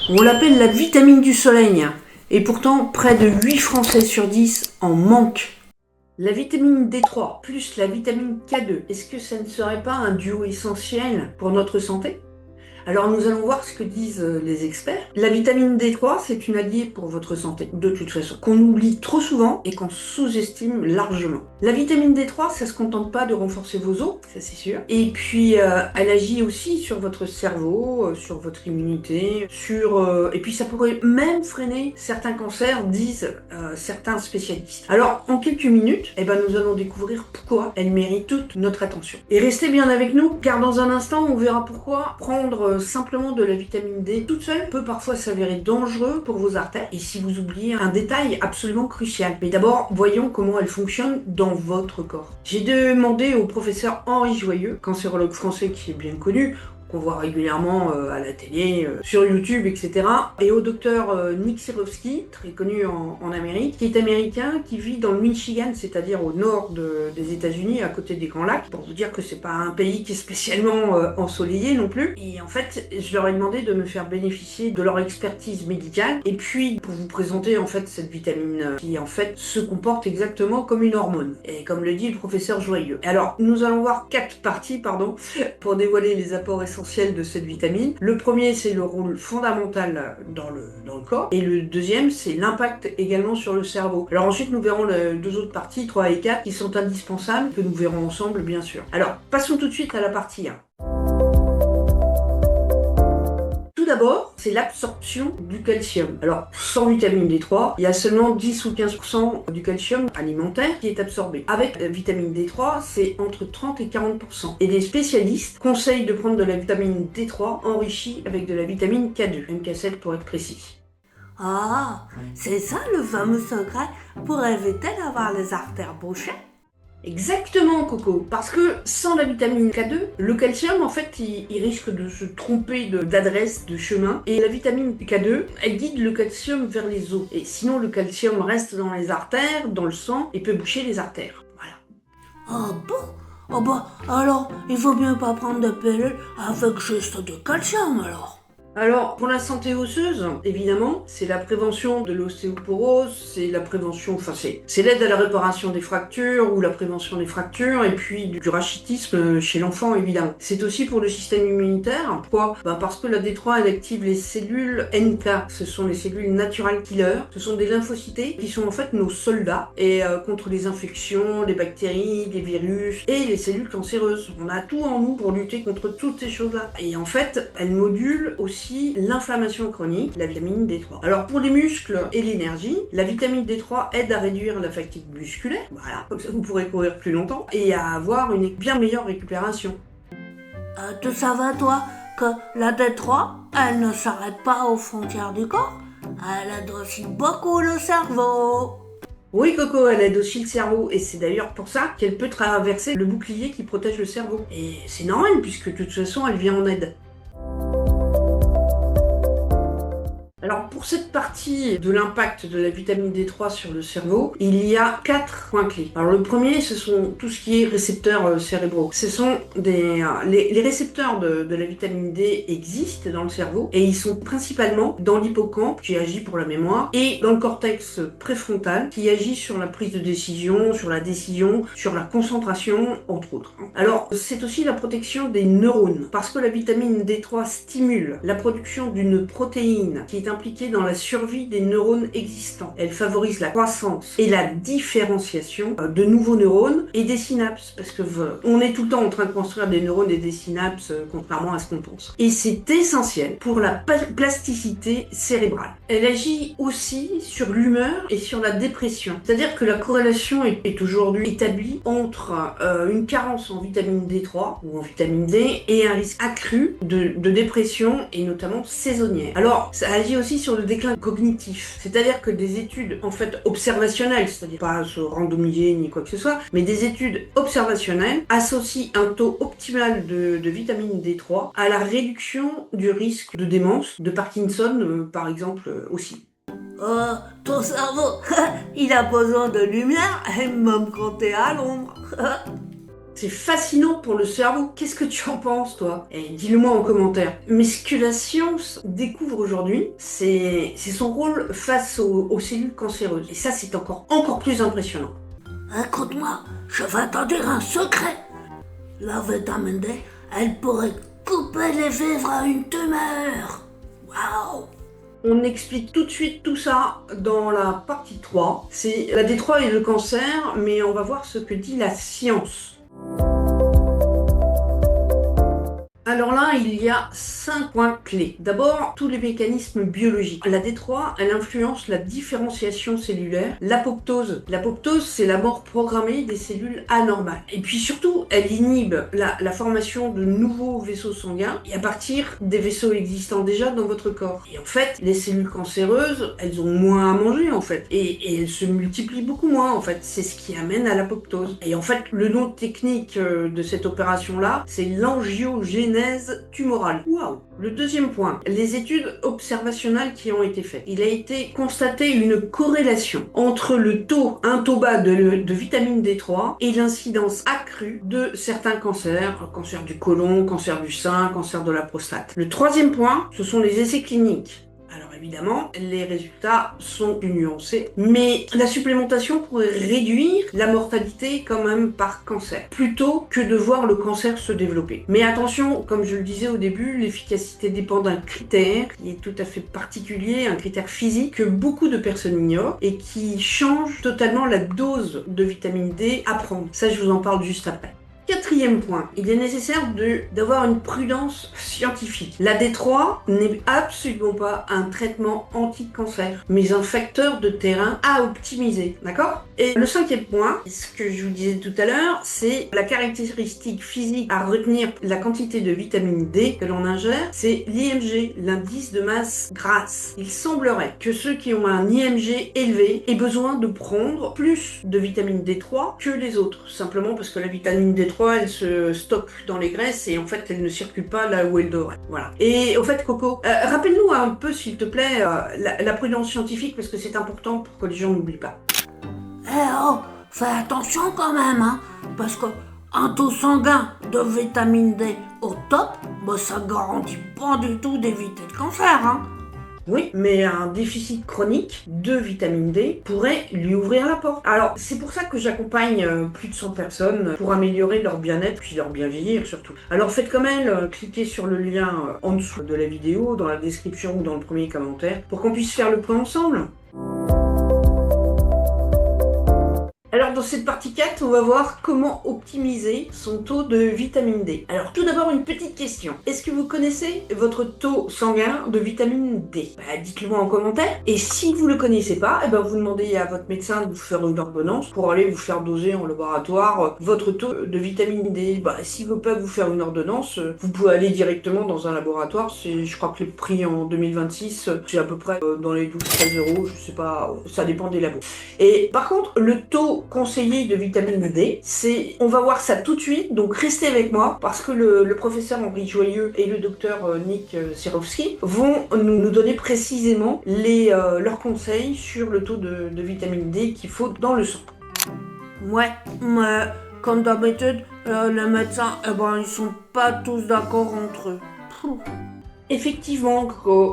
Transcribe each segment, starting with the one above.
On l'appelle la vitamine du soleil. Et pourtant, près de 8 Français sur 10 en manquent. La vitamine D3 plus la vitamine K2, est-ce que ça ne serait pas un duo essentiel pour notre santé ? Alors nous allons voir ce que disent les experts. La vitamine D3, c'est une alliée pour votre santé, de toute façon, qu'on oublie trop souvent et qu'on sous-estime largement. La vitamine D3, ça se contente pas de renforcer vos os, ça c'est sûr. Et puis elle agit aussi sur votre cerveau, sur votre immunité, et puis ça pourrait même freiner certains cancers, disent certains spécialistes. Alors en quelques minutes, nous allons découvrir pourquoi elle mérite toute notre attention. Et restez bien avec nous, car dans un instant, on verra pourquoi prendre simplement de la vitamine D toute seule peut parfois s'avérer dangereux pour vos artères et si vous oubliez un détail absolument crucial. Mais d'abord, voyons comment elle fonctionne dans votre corps. J'ai demandé au professeur Henri Joyeux, cancérologue français qui est bien connu, qu'on voit régulièrement à la télé, sur YouTube, etc. Et au docteur Nick Serowski, très connu en Amérique, qui est américain, qui vit dans le Michigan, c'est-à-dire au nord des États-Unis, à côté des Grands Lacs, pour vous dire que c'est pas un pays qui est spécialement ensoleillé non plus. Et en fait, je leur ai demandé de me faire bénéficier de leur expertise médicale, et puis pour vous présenter en fait cette vitamine qui en fait se comporte exactement comme une hormone, et comme le dit le professeur Joyeux. Alors, nous allons voir 4 parties, pour dévoiler les apports essentiels de cette vitamine. Le premier, c'est le rôle fondamental dans le corps. Et le deuxième, c'est l'impact également sur le cerveau. Alors ensuite, nous verrons les 2 autres parties, 3 et 4, qui sont indispensables, que nous verrons ensemble, bien sûr. Alors, passons tout de suite à la partie 1. Tout d'abord, c'est l'absorption du calcium. Alors, sans vitamine D3, il y a seulement 10 ou 15% du calcium alimentaire qui est absorbé. Avec la vitamine D3, c'est entre 30 et 40%. Et des spécialistes conseillent de prendre de la vitamine D3 enrichie avec de la vitamine K2, MK7 pour être précis. Ah, c'est ça le fameux secret pour éviter d'avoir les artères bouchées? Exactement, Coco. Parce que sans la vitamine K2, le calcium, en fait, il risque de se tromper d'adresse, de chemin. Et la vitamine K2, elle guide le calcium vers les os. Et sinon, le calcium reste dans les artères, dans le sang, et peut boucher les artères. Voilà. Ah bon? Oh bah, alors, il faut mieux pas prendre de pilules avec juste du calcium alors. Alors, pour la santé osseuse, évidemment, c'est la prévention de l'ostéoporose, c'est la prévention, c'est l'aide à la réparation des fractures ou la prévention des fractures et puis du rachitisme chez l'enfant, évidemment. C'est aussi pour le système immunitaire. Pourquoi ? Parce que la D3, elle active les cellules NK. Ce sont les cellules natural killer. Ce sont des lymphocytes qui sont en fait nos soldats et contre les infections, les bactéries, les virus et les cellules cancéreuses. On a tout en nous pour lutter contre toutes ces choses-là. Et en fait, elle module aussi l'inflammation chronique, la vitamine D3. Alors pour les muscles et l'énergie, la vitamine D3 aide à réduire la fatigue musculaire, voilà, comme ça vous pourrez courir plus longtemps, et à avoir une bien meilleure récupération. Tu savais toi que la D3, elle ne s'arrête pas aux frontières du corps? Elle aide aussi beaucoup le cerveau. Oui, Coco, elle aide aussi le cerveau, et c'est d'ailleurs pour ça qu'elle peut traverser le bouclier qui protège le cerveau. Et c'est normal, puisque de toute façon, elle vient en aide. Alors pour cette partie de l'impact de la vitamine D3 sur le cerveau, il y a 4 points clés. Alors le premier, ce sont tout ce qui est récepteurs cérébraux. Ce sont les récepteurs de la vitamine D existent dans le cerveau et ils sont principalement dans l'hippocampe qui agit pour la mémoire et dans le cortex préfrontal qui agit sur la prise de décision, sur la concentration, entre autres. Alors c'est aussi la protection des neurones parce que la vitamine D3 stimule la production d'une protéine qui est impliquée dans la survie des neurones existants. Elle favorise la croissance et la différenciation de nouveaux neurones et des synapses, parce que on est tout le temps en train de construire des neurones et des synapses, contrairement à ce qu'on pense. Et c'est essentiel pour la plasticité cérébrale. Elle agit aussi sur l'humeur et sur la dépression. C'est-à-dire que la corrélation est aujourd'hui établie entre une carence en vitamine D3 ou en vitamine D et un risque accru de dépression et notamment saisonnière. Alors, ça agit aussi sur le déclin cognitif. C'est-à-dire que des études, en fait, observationnelles, c'est-à-dire pas se randomiser ni quoi que ce soit, mais des études observationnelles associent un taux optimal de vitamine D3 à la réduction du risque de démence, de Parkinson, par exemple, aussi. Ton cerveau, il a besoin de lumière, et même quand t'es à l'ombre. C'est fascinant pour le cerveau. Qu'est-ce que tu en penses, toi? Et dis-le-moi en commentaire. Mais ce que la science découvre aujourd'hui, c'est son rôle face aux cellules cancéreuses. Et ça, c'est encore plus impressionnant. Écoute-moi, je vais te dire un secret. La vitamine D, elle pourrait couper les vivres à une tumeur. Waouh! On explique tout de suite tout ça dans la partie 3. C'est la D3 et le cancer, mais on va voir ce que dit la science. Alors là, il y a 5 points clés. D'abord, tous les mécanismes biologiques. La D3, elle influence la différenciation cellulaire, l'apoptose. L'apoptose, c'est la mort programmée des cellules anormales. Et puis surtout, elle inhibe la formation de nouveaux vaisseaux sanguins et à partir des vaisseaux existants déjà dans votre corps. Et en fait, les cellules cancéreuses, elles ont moins à manger en fait. Et elles se multiplient beaucoup moins en fait. C'est ce qui amène à l'apoptose. Et en fait, le nom technique de cette opération-là, c'est l'angiogénèse tumorale. Waouh! Le deuxième point, les études observationnelles qui ont été faites. Il a été constaté une corrélation entre un taux bas de vitamine D3 et l'incidence accrue de certains cancers, cancer du côlon, cancer du sein, cancer de la prostate. Le troisième point, ce sont les essais cliniques. Alors évidemment, les résultats sont plus nuancés, mais la supplémentation pourrait réduire la mortalité quand même par cancer, plutôt que de voir le cancer se développer. Mais attention, comme je le disais au début, l'efficacité dépend d'un critère qui est tout à fait particulier, un critère physique que beaucoup de personnes ignorent et qui change totalement la dose de vitamine D à prendre. Ça, je vous en parle juste après. Quatrième point, il est nécessaire d'avoir une prudence scientifique. La D3 n'est absolument pas un traitement anti-cancer, mais un facteur de terrain à optimiser, d'accord? Et le cinquième point, ce que je vous disais tout à l'heure, c'est la caractéristique physique à retenir la quantité de vitamine D que l'on ingère, c'est l'IMG, l'indice de masse grasse. Il semblerait que ceux qui ont un IMG élevé aient besoin de prendre plus de vitamine D3 que les autres, simplement parce que la vitamine D3 elle se stocke dans les graisses et en fait elle ne circule pas là où elle devrait. Voilà. Et au fait Coco, rappelle-nous un peu s'il te plaît la prudence scientifique parce que c'est important pour que les gens n'oublient pas. Eh oh, fais attention quand même, hein, parce que un taux sanguin de vitamine D au top, bah ça garantit pas du tout d'éviter le cancer, hein. Oui, mais un déficit chronique de vitamine D pourrait lui ouvrir la porte. Alors, c'est pour ça que j'accompagne plus de 100 personnes pour améliorer leur bien-être, puis leur bien vieillir surtout. Alors faites comme elle, cliquez sur le lien en dessous de la vidéo, dans la description ou dans le premier commentaire, pour qu'on puisse faire le point ensemble. Alors dans cette partie 4, on va voir comment optimiser son taux de vitamine D. Alors tout d'abord une petite question. Est-ce que vous connaissez votre taux sanguin de vitamine D? Dites-le moi en commentaire. Et si vous ne le connaissez pas, vous demandez à votre médecin de vous faire une ordonnance pour aller vous faire doser en laboratoire votre taux de vitamine D. S'il ne veut pas vous faire une ordonnance, vous pouvez aller directement dans un laboratoire. Je crois que le prix en 2026, c'est à peu près dans les 12-13 euros. Je sais pas, ça dépend des labos. Et par contre, le taux conseillé de vitamine D, on va voir ça tout de suite, donc restez avec moi parce que le professeur Henri Joyeux et le docteur Nick Serowski vont nous donner précisément leurs conseils sur le taux de vitamine D qu'il faut dans le sang. Ouais, mais comme d'habitude, les médecins, ils sont pas tous d'accord entre eux. Effectivement,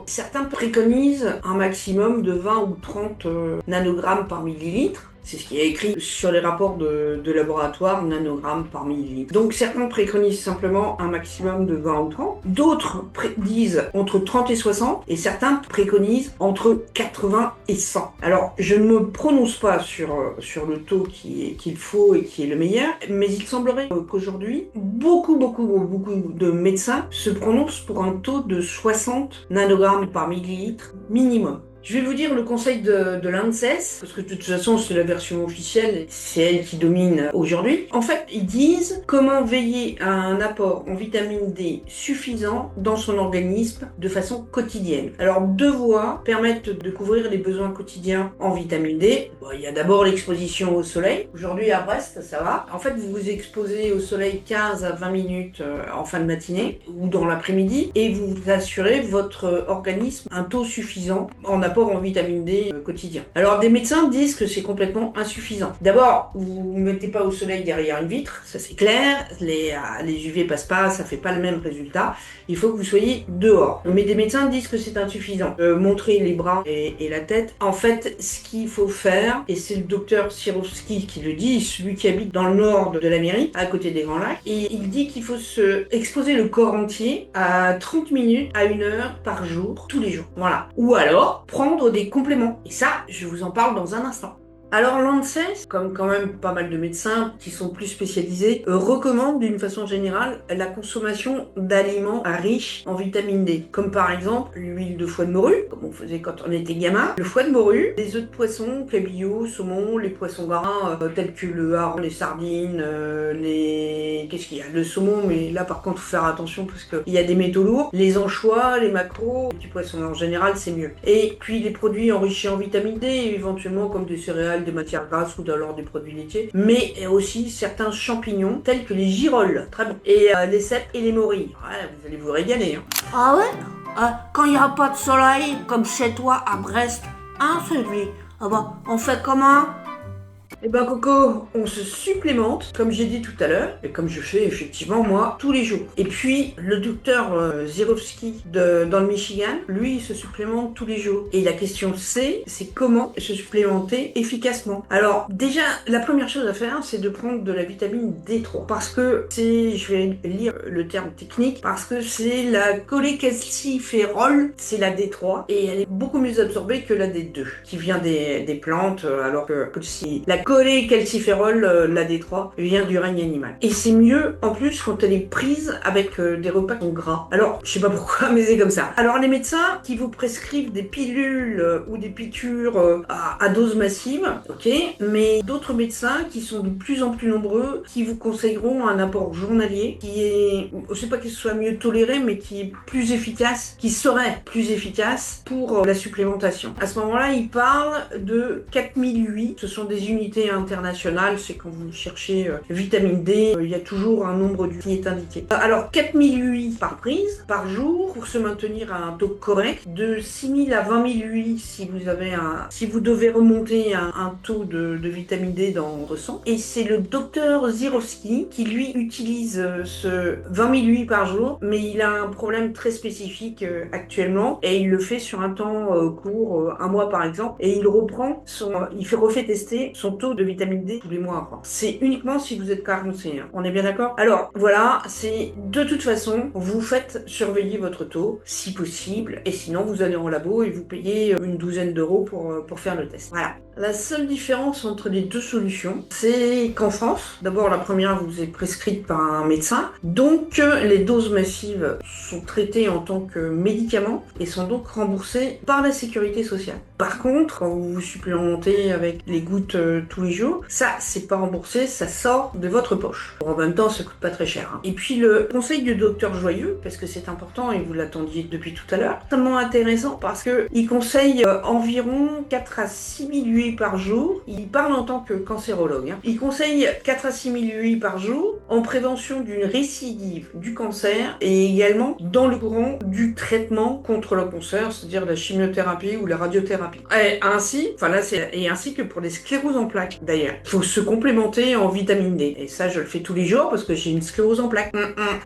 certains préconisent un maximum de 20 ou 30 nanogrammes par millilitre. C'est ce qui est écrit sur les rapports de laboratoire, nanogrammes par millilitre. Donc certains préconisent simplement un maximum de 20 ou 30. D'autres disent entre 30 et 60. Et certains préconisent entre 80 et 100. Alors je ne me prononce pas sur le taux qu'il faut et qui est le meilleur. Mais il semblerait qu'aujourd'hui, beaucoup de médecins se prononcent pour un taux de 60 nanogrammes par millilitre minimum. Je vais vous dire le conseil de l'ANSES, parce que de toute façon c'est la version officielle, c'est elle qui domine aujourd'hui. En fait, ils disent comment veiller à un apport en vitamine D suffisant dans son organisme de façon quotidienne. Alors deux voies permettent de couvrir les besoins quotidiens en vitamine D. Il y a d'abord l'exposition au soleil. Aujourd'hui à Brest, ça va. En fait, vous vous exposez au soleil 15 à 20 minutes en fin de matinée ou dans l'après-midi et vous assurez votre organisme un taux suffisant en apport apport en vitamine D quotidien. Alors des médecins disent que c'est complètement insuffisant. D'abord, vous ne mettez pas au soleil derrière une vitre, ça c'est clair, les UV passent pas, ça fait pas le même résultat. Il faut que vous soyez dehors. Mais des médecins disent que c'est insuffisant. Montrer les bras et la tête. En fait, ce qu'il faut faire, et c'est le docteur Sirovski qui le dit, celui qui habite dans le nord de l'Amérique, à côté des Grands Lacs, et il dit qu'il faut se exposer le corps entier à 30 minutes à 1 heure par jour, tous les jours. Voilà. Ou alors, prendre des compléments. Et ça, je vous en parle dans un instant. Alors l'ANSES, comme quand même pas mal de médecins qui sont plus spécialisés, recommande d'une façon générale la consommation d'aliments riches en vitamine D, comme par exemple l'huile de foie de morue, comme on faisait quand on était gamin, le foie de morue, les œufs de poisson, cabillaud, saumon, les poissons gras tels que le hareng, les sardines, qu'est-ce qu'il y a, le saumon, mais là par contre faut faire attention parce qu'il y a des métaux lourds, les anchois, les maquereaux, les petits poissons en général c'est mieux. Et puis les produits enrichis en vitamine D, éventuellement comme des céréales, des matières grasses ou alors des produits laitiers, mais aussi certains champignons tels que les girolles, très bon, et les cèpes et les morilles. Ouais, vous allez vous régaler. Ah ouais? Quand il n'y a pas de soleil, comme chez toi à Brest, hein, celui. Ah bah, on fait comment? Eh ben Coco, on se supplémente, comme j'ai dit tout à l'heure, et comme je fais effectivement moi, tous les jours. Et puis, le docteur Zirovski dans le Michigan, lui, il se supplémente tous les jours. Et la question c'est comment se supplémenter efficacement. Alors, déjà, la première chose à faire, c'est de prendre de la vitamine D3. Parce que je vais lire le terme technique, parce que c'est la cholécalciférol, c'est la D3, et elle est beaucoup mieux absorbée que la D2, qui vient des plantes, alors que si la cholécalciférol, la D3, vient du règne animal. Et c'est mieux, en plus, quand elle est prise avec des repas qui sont gras. Alors, je sais pas pourquoi, mais c'est comme ça. Alors, les médecins qui vous prescrivent des pilules ou des piqûres à dose massive, ok, mais d'autres médecins qui sont de plus en plus nombreux, qui vous conseilleront un apport journalier qui est, je sais pas qu'il soit mieux toléré, mais qui est plus efficace, qui serait plus efficace pour la supplémentation. À ce moment-là, ils parlent de 4008, ce sont des unités internationales, c'est quand vous cherchez vitamine D, il y a toujours un nombre qui est indiqué. Alors 4008 par prise, par jour, pour se maintenir à un taux correct, de 6000 à 20 000 UI si vous devez remonter un taux de vitamine D dans votre sang. Et c'est le docteur Zirovski qui lui utilise ce 20 000 UI par jour, mais il a un problème très spécifique actuellement, et il le fait sur un temps court, un mois par exemple, et il refait tester son taux de vitamine D tous les mois. C'est uniquement si vous êtes carencé, hein. On est bien d'accord? Alors voilà, c'est de toute façon, vous faites surveiller votre taux si possible, et sinon vous allez en labo et vous payez une douzaine d'euros pour faire le test. Voilà. La seule différence entre les deux solutions, c'est qu'en France, d'abord la première vous est prescrite par un médecin, donc les doses massives sont traitées en tant que médicaments et sont donc remboursées par la sécurité sociale. Par contre, quand vous vous supplémentez avec les gouttes tous les jours, ça c'est pas remboursé, ça sort de votre poche. En même temps, ça coûte pas très cher, hein. Et puis le conseil du docteur Joyeux, parce que c'est important et vous l'attendiez depuis tout à l'heure, c'est tellement intéressant parce que il conseille environ 4 à 6 000 UI par jour. Il parle en tant que cancérologue, hein. Il conseille 4 à 6 000 UI par jour en prévention d'une récidive du cancer et également dans le courant du traitement contre le cancer, c'est-à-dire la chimiothérapie ou la radiothérapie. Et ainsi que pour les scléroses en plaques. D'ailleurs, il faut se complémenter en vitamine D. Et ça, je le fais tous les jours parce que j'ai une sclérose en plaques.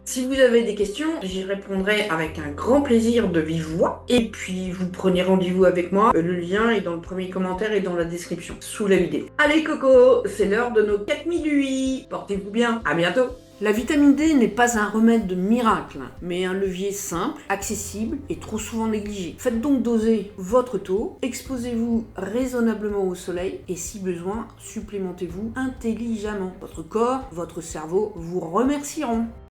Si vous avez des questions, j'y répondrai avec un grand plaisir de vive voix. Et puis, vous prenez rendez-vous avec moi. Le lien est dans le premier commentaire et dans la description, sous la vidéo. Allez Coco, c'est l'heure de nos 4000 UI. Portez-vous bien, à bientôt. La vitamine D n'est pas un remède de miracle, mais un levier simple, accessible et trop souvent négligé. Faites donc doser votre taux, exposez-vous raisonnablement au soleil et si besoin, supplémentez-vous intelligemment. Votre corps, votre cerveau vous remercieront.